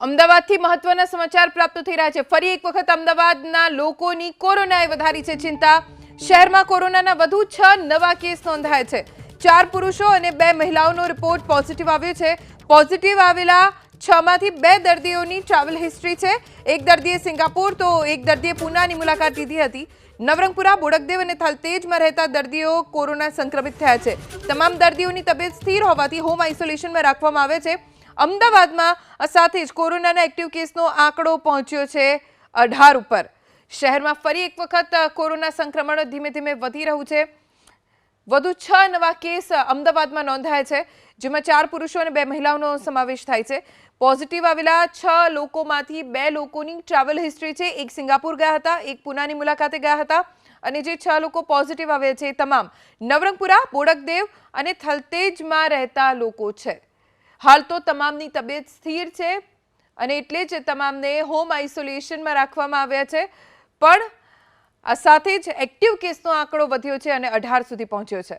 અમદાવાદથી મહત્વના સમાચાર પ્રાપ્ત થઈ રહ્યા છે। ફરી એક વખત અમદાવાદના લોકોની કોરોનાએ વધારી છે ચિંતા। શહેરમાં કોરોનાના વધુ 6 નવા કેસ નોંધાયા છે। 4 પુરુષો અને 2 મહિલાઓનો રિપોર્ટ પોઝિટિવ આવ્યો છે। પોઝિટિવ આવેલા 6 માંથી 2 દર્દીઓની ટ્રાવેલ હિસ્ટ્રી છે। એક દર્દીએ સિંગાપોર તો એક દર્દીએ પૂનાની મુલાકાત લીધી હતી। નવરંગપુરા, બોડકદેવ અને થલતેજમાં રહેતા દર્દીઓ કોરોના સંક્રમિત થયા છે। તમામ દર્દીઓની તબિયત સ્થિર હોવાથી હોમ આઇસોલેશનમાં રાખવામાં આવે છે। અમદાવાદમાં સાથે જ કોરોનાના એક્ટિવ કેસનો આંકડો પહોંચ્યો છે 18 ઉપર। શહેરમાં ફરી એક વખત કોરોના સંક્રમણ ધીમે ધીમે વધી રહ્યું છે। વધુ 6 નવા કેસ અમદાવાદમાં નોંધાયા છે, જેમાં 4 પુરુષો અને 2 મહિલાઓનો સમાવેશ થાય છે। પોઝિટિવ આવેલા 6 લોકોમાંથી 2 લોકોની ટ્રાવેલ હિસ્ટ્રી છે। એક સિંગાપુર ગયા હતા, એક પૂનાની મુલાકાતે ગયા હતા અને જે 6 લોકો પોઝિટિવ આવ્યા છે તમામ નવરંગપુરા, બોડકદેવ અને થલતેજમાં રહેતા લોકો છે। હાલ તો તમામની તબિયત સ્થિર છે અને એટલે જ તમામને હોમ આઇસોલેશનમાં રાખવામાં આવ્યા છે। પણ આ સાથે જ એક્ટિવ કેસનો આંકડો વધ્યો છે અને 18 સુધી પહોંચ્યો છે।